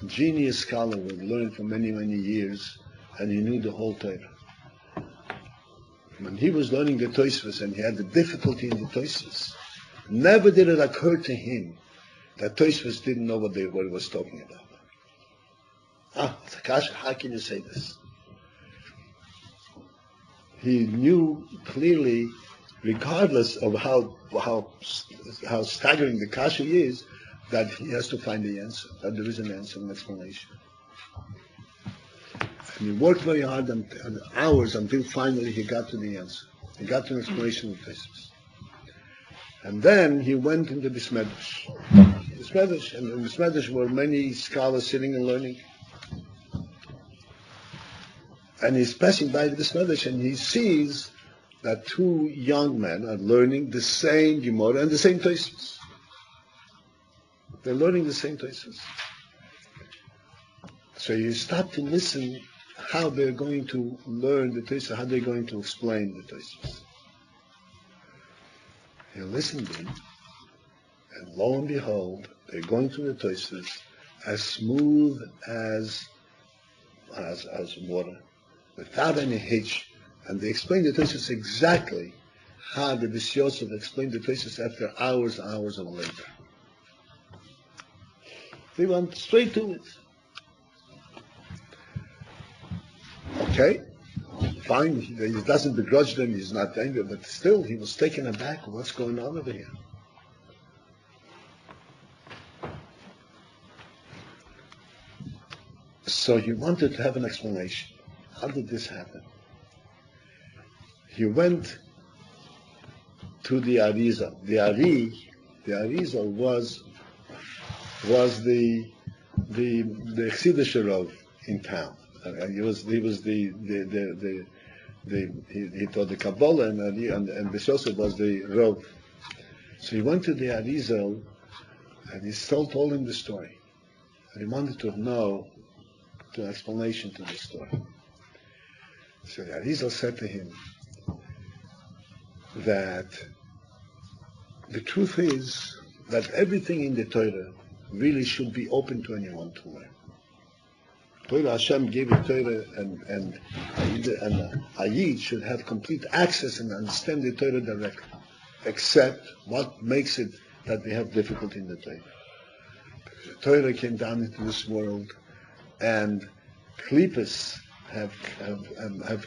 a genius scholar who had learned for many, many years, and he knew the whole Torah. When he was learning the Tosfos and he had the difficulty in the Tosfos, never did it occur to him that Tosfos didn't know what it was talking about. Takash, how can you say this? He knew clearly, regardless of how staggering the kasha is, that he has to find the answer, that there is an answer, an explanation. And he worked very hard and hours until finally he got to the answer. He got to an explanation of Tosfos. And then he went into the Medrash. And in the Medrash were many scholars sitting and learning. And he's passing by the Medrash and he sees that two young men are learning the same Gemara and the same Tosfos. They're learning the same Tosfos. So you start to listen how they're going to learn the Tosfos, how they're going to explain the Tosfos. You listen to them, and lo and behold, they're going through the Tosfos as smooth as water, without any hitch, and they explain the Tosfos exactly how the Beis Yosef explained the Tosfos after hours and hours of labor. They went straight to it. Okay, fine, he doesn't begrudge them, he's not angry, but still he was taken aback. What's going on over here? So he wanted to have an explanation. How did this happen? He went to the Arizal. The Arizal was the Chassidish Rav in town. He taught the Kabbalah, and Beis Yosef was the Rav. So he went to the Arizal, and he told him the story. And he wanted to know the explanation to the story. So the Arizal said to him that the truth is that everything in the Torah really should be open to anyone to learn. Torah, Hashem gave it Torah, and a Yid should have complete access and understand the Torah directly, except what makes it that they have difficulty in the Torah. The Torah came down into this world, and Klippas have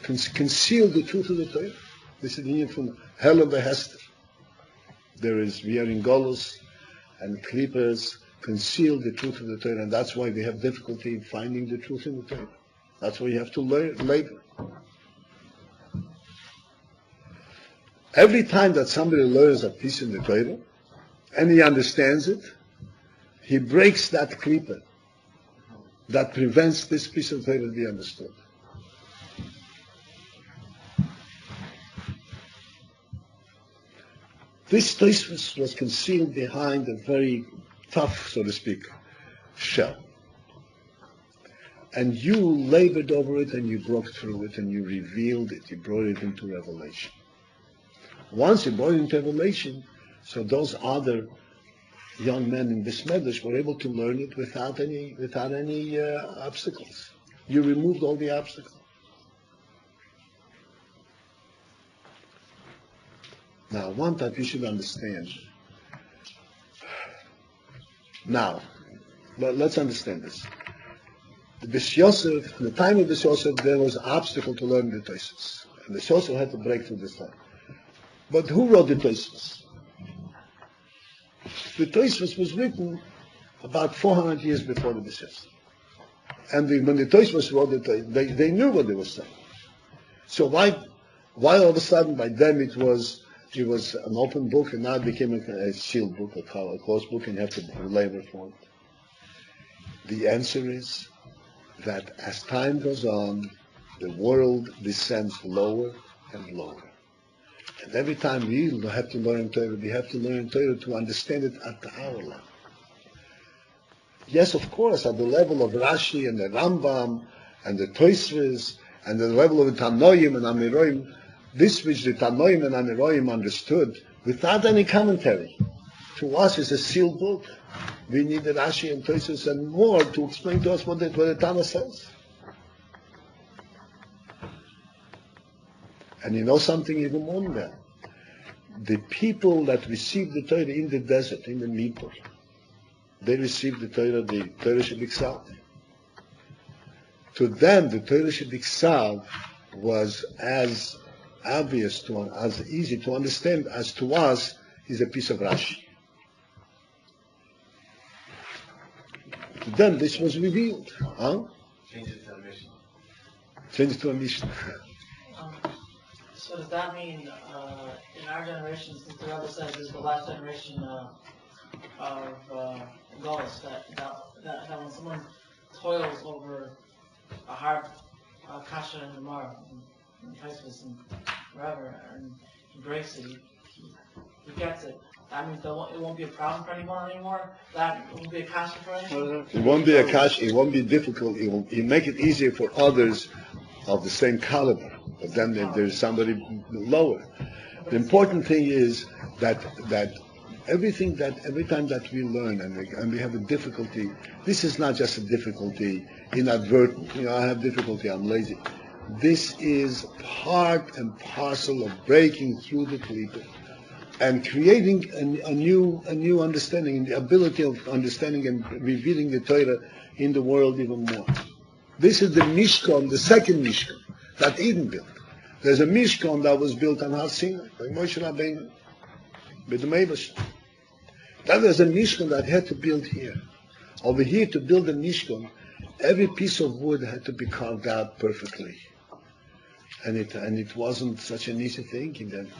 concealed the truth of the Torah. This is the union from Hell of the Hester. We are in Golus, and Klippas conceal the truth of the Torah, and that's why we have difficulty in finding the truth in the Torah. That's why you have to labor. Every time that somebody learns a piece in the Torah, and he understands it, he breaks that klipa that prevents this piece of Torah to be understood. This Tosfos was concealed behind a very tough, so to speak, shell. And you labored over it, and you broke through it, and you revealed it. You brought it into revelation. Once you brought it into revelation, so those other young men in this Medrash were able to learn it without any obstacles. You removed all the obstacles. Now, one that you should understand. Now, let's understand this. The Beis Yosef, in the time of Beis Yosef, there was an obstacle to learn the Tosfos. And the Beis Yosef had to break through this time. But who wrote the Tosfos? The Tosfos was written about 400 years before the Beis Yosef. And when the Tosfos wrote it, they knew what they were saying. So why all of a sudden by them it was an open book, and now it became a sealed book, a closed book, and you have to labor for it? The answer is that as time goes on, the world descends lower and lower. And every time we have to learn Torah, we have to learn Torah to understand it at our level. Yes, of course, at the level of Rashi and the Rambam and the Tosfos and the level of the Tanoim and Amiroim, this which the Tanoim and Amiroim understood without any commentary, to us is a sealed book. We need the Rashi and Tosfos and more to explain to us what the Tana says. And you know something even more than that. The people that received the Torah in the desert, in the Midbar, they received the Torah Shebiksav. To them, the Torah Shebiksav was as obvious as easy to understand as to us is a piece of Rashi. To them, this was revealed. Huh? Change it to a mission. Change it to a mission. So does that mean in our generation, since the Rebbe says this is the last generation of Golos, that when someone toils over a hard kasha and Gemara and Tosfos and wherever and he breaks it, he gets it. That means it won't be a problem for anyone anymore. That won't be a kasha for anyone. It won't be a kasha. It won't be difficult. It'll make it easier for others of the same caliber. But then if there's somebody lower. The important thing is that every time that we learn and we have a difficulty, this is not just a difficulty inadvertent. I have difficulty, I'm lazy. This is part and parcel of breaking through the klipa and creating a new understanding, the ability of understanding and revealing the Torah in the world even more. This is the Mishkan, the second Mishkan that Eden built. There's a Mishkan that was built on Har Sinai by Moshe Rabbeinu, with the Meibash. Then there's a Mishkan that had to build here. Over here, to build a Mishkan, every piece of wood had to be carved out perfectly, and it wasn't such an easy thing. And then,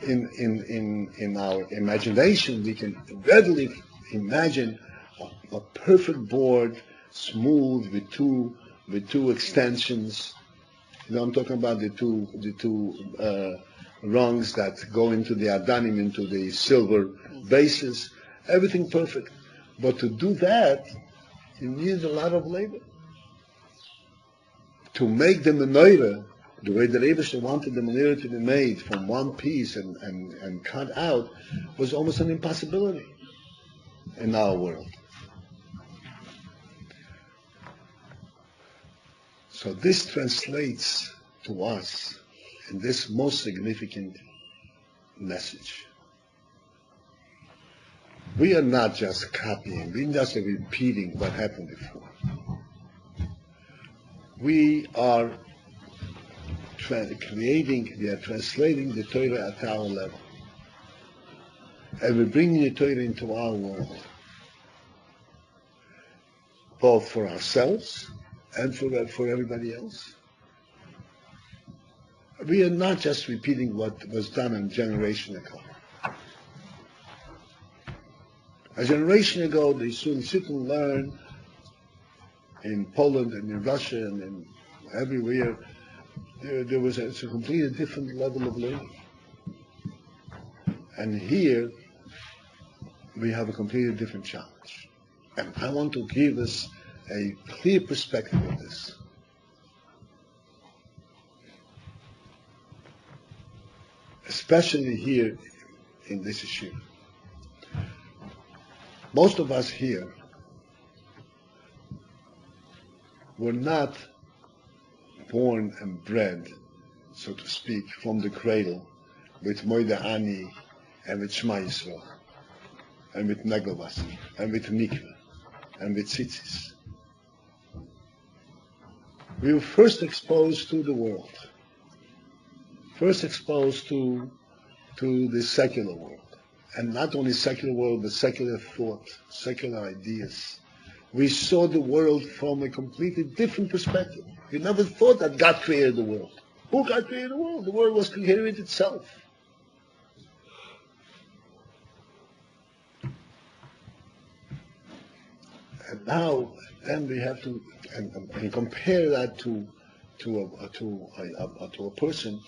in our imagination, we can readily imagine a perfect board, smooth with two extensions. I'm talking about the two rungs that go into the Adanim, into the silver bases. Everything perfect. But to do that, you need a lot of labor. To make the menorah, the way the Rebbe wanted the menorah to be made from one piece and cut out, was almost an impossibility in our world. So this translates to us in this most significant message. We are not just copying, we're not just repeating what happened before. We are translating the Torah at our level. And we're bringing the Torah into our world. Both for ourselves and for everybody else. We are not just repeating what was done a generation ago. A generation ago, they should sit and learn in Poland and in Russia and in everywhere. There was a completely different level of learning. And here, we have a completely different challenge. And I want to give us a clear perspective of this. Especially here in this issue. Most of us here were not born and bred, so to speak, from the cradle with Moide Ani, and with Shema Yisrael, and with Negelas, and with Mikveh, and with Tzitzis. We were first exposed to the world, first exposed to the secular world. And not only secular world, but secular thought, secular ideas. We saw the world from a completely different perspective. We never thought that God created the world. Who God created the world? The world was created itself. And now, then we have to and compare that to a person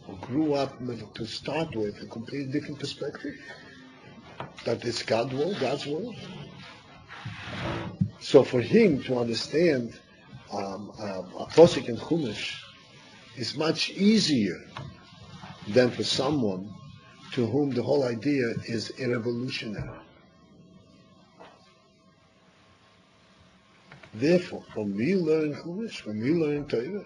who grew up to start with a completely different perspective. That it's God's world. So for him to understand a posik and chumash is much easier than for someone to whom the whole idea is revolutionary. Therefore, when we learn chumash, when we learn Torah,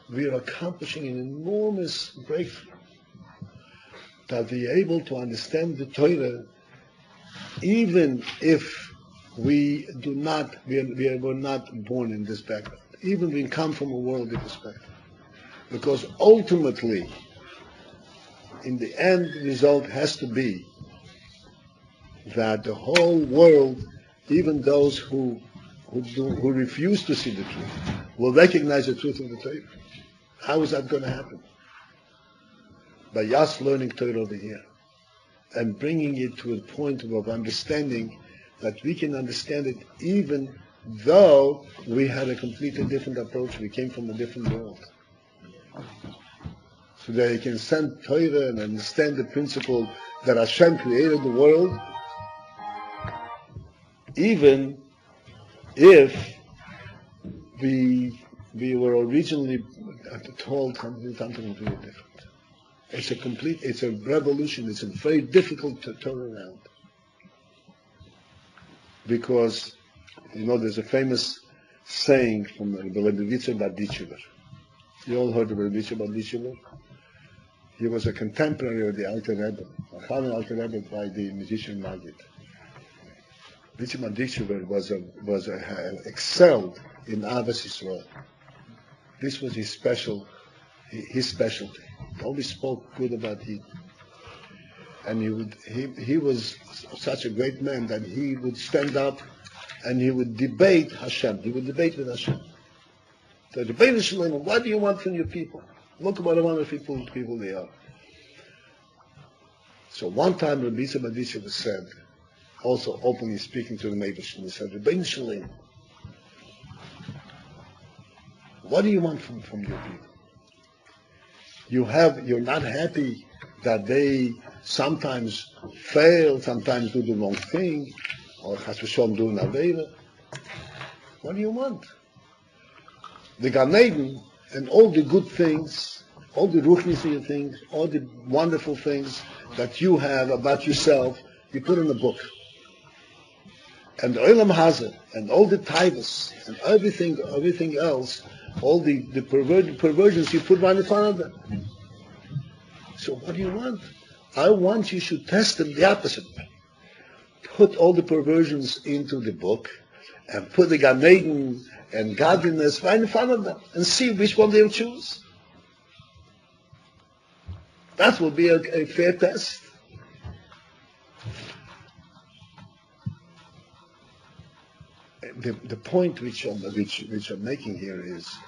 we are accomplishing an enormous breakthrough. That we are able to understand the Torah even if we were not born in this background, even we come from a worldly perspective. Because ultimately, in the end result has to be that the whole world, even those who refuse to see the truth, will recognize the truth of the Torah. How is that going to happen? By us learning Torah over here and bringing it to a point of understanding that we can understand it even though we had a completely different approach. We came from a different world. So that you can send Torah and understand the principle that Hashem created the world, even if we were originally told something completely different. It's a revolution. It's a very difficult to turn around. Because, there's a famous saying from Rabbi Paltiel. You all heard of Rabbi Paltiel? He was a contemporary of the Alter Rebbe, Alter Rebbe by the musician Magid. Rabbi Paltiel excelled in Ahavas Yisrael. This was his specialty. He always spoke good about Him. And he was such a great man that he would stand up and he would debate Hashem. He would debate with Hashem. So debate with Hashem, what do you want from your people? Look what a wonderful people they are. So one time Rabbi Paltiel said, also openly speaking to the neighbors, he said, Rabbi Shalom, what do you want from your people? You're not happy that they sometimes fail, sometimes do the wrong thing, or chas v'shalom do an avera. What do you want? The Gan Eden and all the good things, all the ruchnische things, all the wonderful things that you have about yourself, you put in a book. And the Olam Hazeh and all the taivas and everything else, all the perversions you put right in front of them. So what do you want? I want you should test them the opposite way. Put all the perversions into the book and put the Gan Eden and godliness right in front of them and see which one they'll choose. That will be a fair test. The point which I'm making here is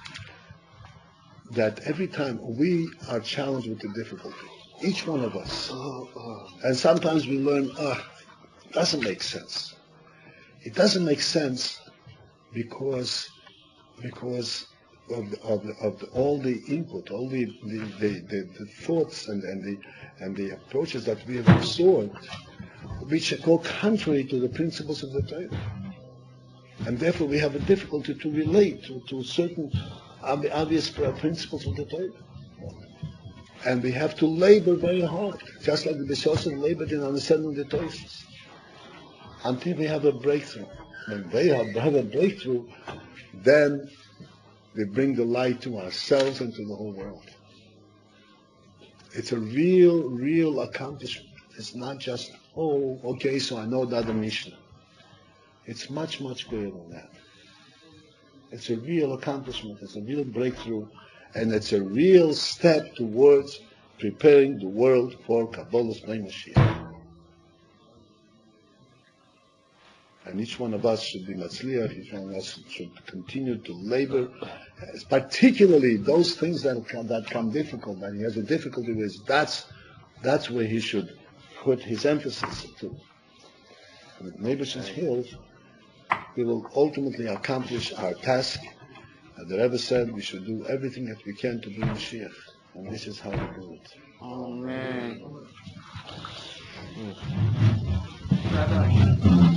that every time we are challenged with a difficulty, each one of us, and sometimes we learn, it doesn't make sense. It doesn't make sense because of all the input, all the thoughts and the approaches that we have absorbed, which go contrary to the principles of the Torah. And therefore we have a difficulty to relate to certain obvious principles of the Torah. And we have to labor very hard, just like the Besosim labored in understanding the Torah, until we have a breakthrough. When we have a breakthrough, then we bring the light to ourselves and to the whole world. It's a real accomplishment. It's not just, oh, okay, so I know that the Mishnah. It's much greater than that. It's a real accomplishment. It's a real breakthrough. And it's a real step towards preparing the world for Kabbalah's Bnei Mashiach. And each one of us should be matzliach, each one of us should continue to labor, particularly those things that come difficult, that he has a difficulty with, that's where he should put his emphasis to. With Neighbor's Hill, we will ultimately accomplish our task. The Rebbe said we should do everything that we can to bring Mashiach, and this is how we do it. Amen. Rabbi.